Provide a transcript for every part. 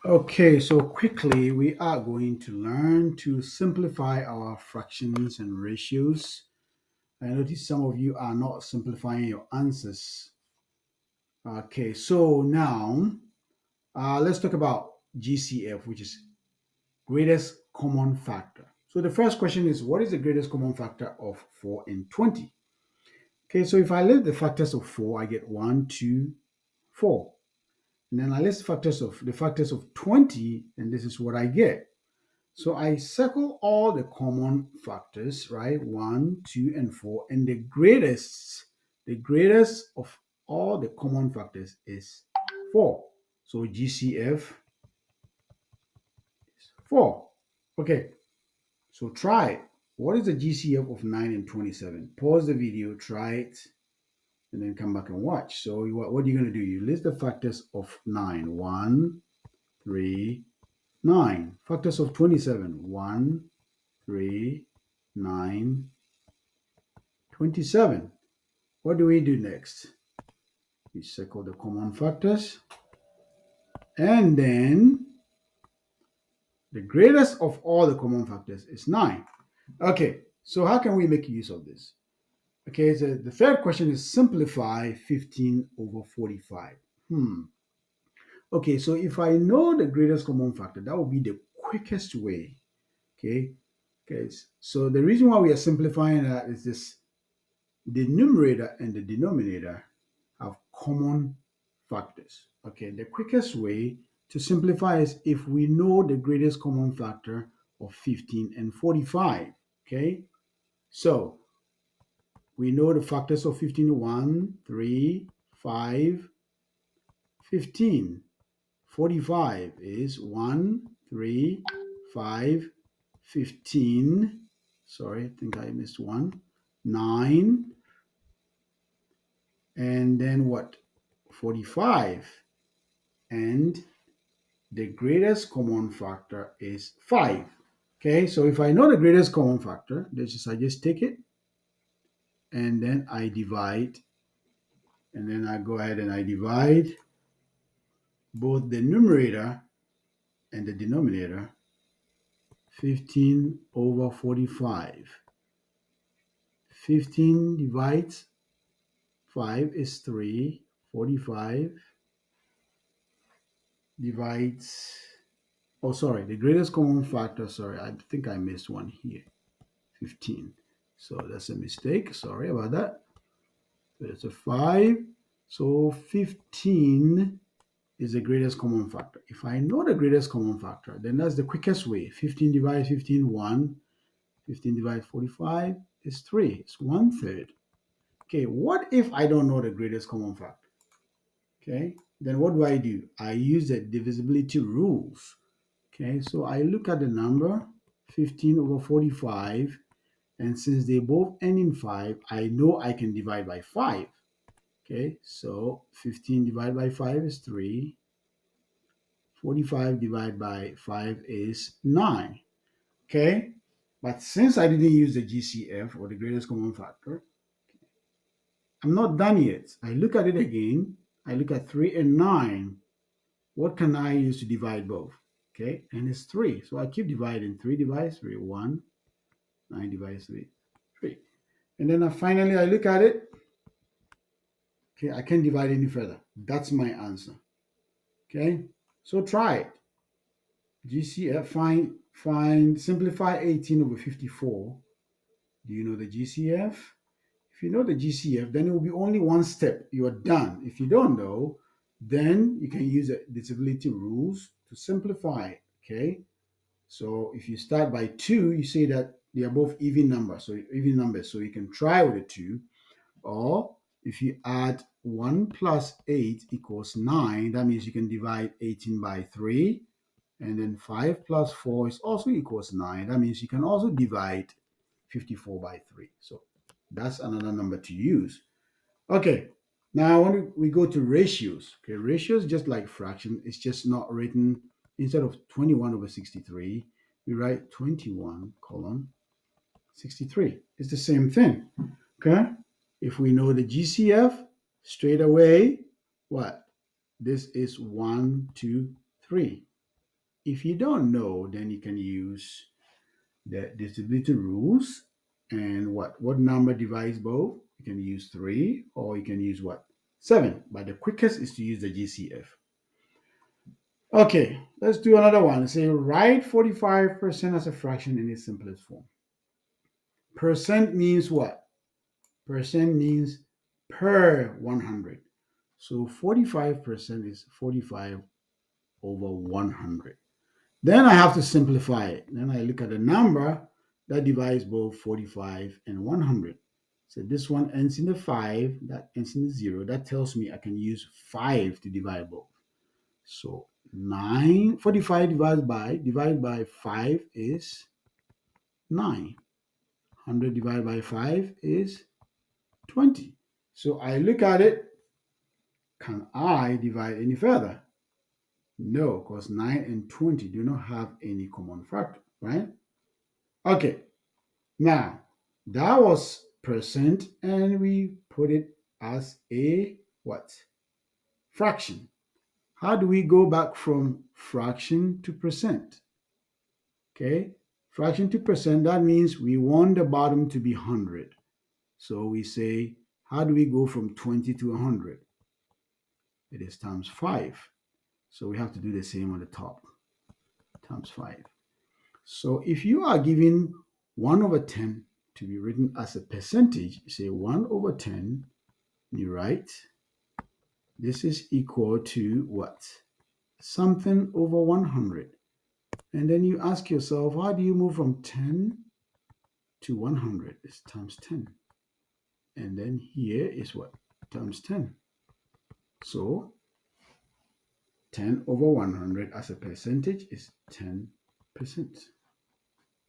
Okay, so quickly we are going to learn to simplify our fractions and ratios. I notice some of you are not simplifying your answers. Okay, so now let's talk about GCF, which is greatest common factor. So the first question is, what is the greatest common factor of 4 and 20? Okay, so if I list the factors of 4, I get 1, 2, 4. And then I list the factors of 20, and this is what I get. So I circle all the common factors, right? 1, 2, and 4. And the greatest of all the common factors is 4. So GCF is 4. Okay, so try it. What is the GCF of 9 and 27? Pause the video, try it, and then come back and watch. So what are you going to do? You list the factors of 9. 1, 3, 9. Factors of 27. 1, 3, 9, 27. What do we do next? We circle the common factors, and then the greatest of all the common factors is 9. Okay, so how can we make use of this? Okay, so the third question is simplify 15 over 45. Okay, so if I know the greatest common factor, that would be the quickest way. Okay, okay. So the reason why we are simplifying that is this: the numerator and the denominator have common factors. Okay, the quickest way to simplify is if we know the greatest common factor of 15 and 45. Okay, so we know the factors of 15: 1, 3, 5, 15. 45 is 1, 3, 5, 15. Sorry, I think I missed one. 9, and then what? 45. And the greatest common factor is 5. Okay, so if I know the greatest common factor, I just take it and then I divide, and then I go ahead and I divide both the numerator and the denominator. 15 over 45. 15 divides 5 is 3. 45 divides, oh, sorry, the greatest common factor, sorry, I think I missed one here. 15. So that's a mistake. Sorry about that. So it's a 5. So 15 is the greatest common factor. If I know the greatest common factor, then that's the quickest way. 15 divides 15, 1. 15 divided 45 is 3. It's 1/3. Okay, what if I don't know the greatest common factor? Okay, then what do? I use the divisibility rules. Okay, so I look at the number 15 over 45, and since they both end in 5, I know I can divide by 5. Okay, so 15 divided by 5 is 3. 45 divided by 5 is 9. Okay, but since I didn't use the GCF, or the greatest common factor, I'm not done yet. I look at it again. I look at 3 and 9. What can I use to divide both? Okay, and it's 3. So I keep dividing. 3 divides 3, 1. 9 divides 3, 3. And then finally I look at it. Okay, I can't divide any further. That's my answer. Okay, so try it. GCF, simplify 18 over 54. Do you know the GCF? If you know the GCF, then it will be only one step. You are done. If you don't know, then you can use the divisibility rules to simplify it. Okay. So if you start by 2, you say that they are both even numbers. So you can try with a 2. Or if you add 1 plus 8 equals 9, that means you can divide 18 by 3. And then 5 plus 4 is also equals 9. That means you can also divide 54 by 3. So that's another number to use. Okay, now when we go to ratios, okay, ratios just like fraction, it's just not written, instead of 21 over 63, we write 21 colon 63. It's the same thing, okay? If we know the GCF, straight away, what? This is 1, 2, 3. if you don't know, then you can use the divisibility rules. And what number divides both? You can use 3 or you can use what? 7. But the quickest is to use the GCF. Okay, let's do another one. Say write 45% as a fraction in its simplest form. Percent means what? Percent means per 100. So 45% is 45 over 100. Then I have to simplify it. Then I look at the number that divides both 45 and 100. So this one ends in the 5, that ends in the 0. That tells me I can use 5 to divide both. So 45 divided by 5 is 9. 100 divided by 5 is 20. So I look at it, can I divide any further? No, because 9 and 20 do not have any common factor, right? Okay, now that was percent and we put it as a what? Fraction. How do we go back from fraction to percent? Okay, fraction to percent, that means we want the bottom to be 100. So we say, how do we go from 20 to 100? It is times 5. So we have to do the same on the top, times 5. So if you are given 1 over 10 to be written as a percentage, you say 1 over 10, you write, this is equal to what? Something over 100. And then you ask yourself, how do you move from 10 to 100? It's times 10. And then here is what? Times 10. So 10 over 100 as a percentage is 10%.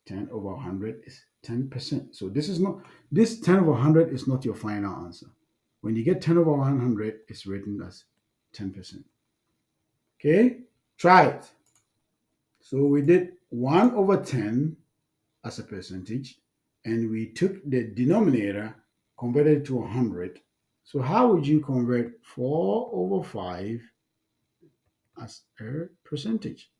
10 over 100 is 10%. So this 10 over 100 is not your final answer. When you get 10 over 100, it's written as 10%. Okay, try it. So we did 1 over 10 as a percentage, and we took the denominator, converted it to 100. So how would you convert 4 over 5 as a percentage?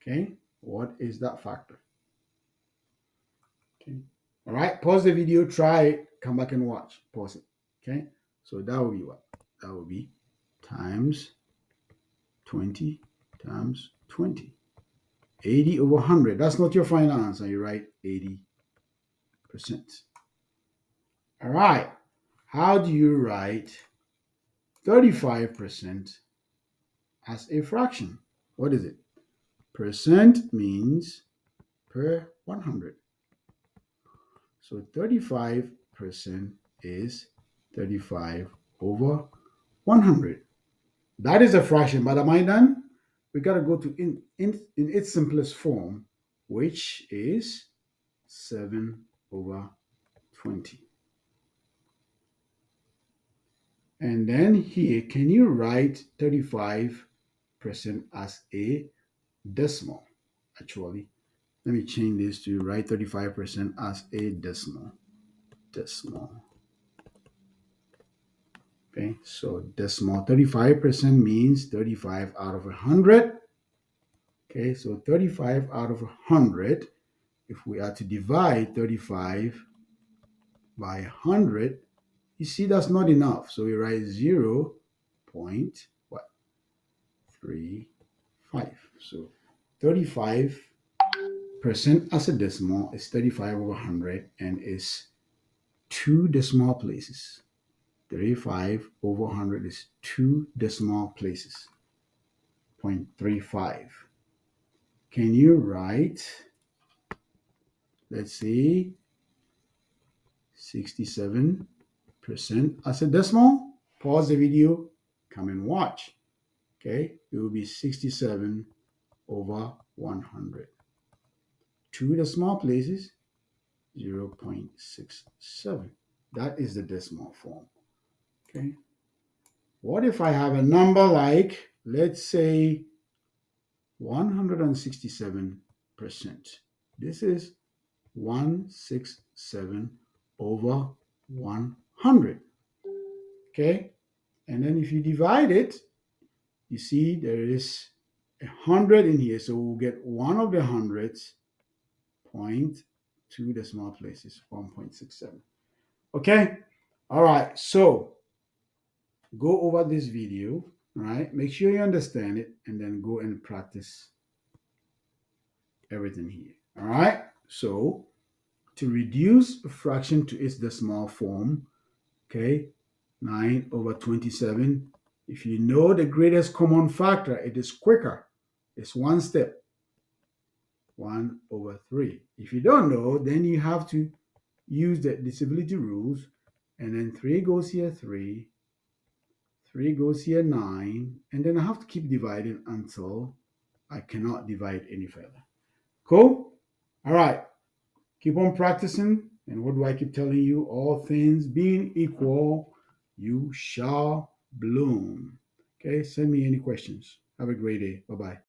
Okay, what is that factor? Okay, all right, pause the video, try it, come back and watch. Pause it. Okay, so that will be what? That will be times 20 times 20. 80 over 100. That's not your final answer. You write 80%. All right. How do you write 35% as a fraction? What is it? Percent means per 100. So 35% is 35 over 100. That is a fraction, but am I done? We got to go to in its simplest form, which is 7 over 20. And then here, can you write 35% as a decimal? Actually, let me change this to write 35% as a decimal. Decimal. Okay, so decimal 35% means 35 out of 100. Okay, so 35 out of 100. If we are to divide 35 by 100, you see that's not enough. So we write 0.35. So 35% as a decimal is 35 over 100 and is 2 decimal places. 35 over 100 is 2 decimal places. 0.35. Can you write, let's see, 67% as a decimal? Pause the video, come and watch. Okay, it will be 67 over 100. 2 decimal places, 0.67. That is the decimal form. Okay. What if I have a number like, let's say, 167%? This is 167 over 100. Okay. And then if you divide it, you see there is 100 in here, so we'll get one of the hundreds, point two decimal places, 1.67. Okay? All right, so go over this video, right? Make sure you understand it, and then go and practice everything here. All right? So to reduce a fraction to its decimal form, okay, 9 over 27, if you know the greatest common factor, it is quicker. It's one step, 1 over 3. If you don't know, then you have to use the divisibility rules, and then 3 goes here, 3 goes here, 9, and then I have to keep dividing until I cannot divide any further. Cool? All right. Keep on practicing. And what do I keep telling you? All things being equal, you shall bloom. Okay, send me any questions. Have a great day. Bye bye.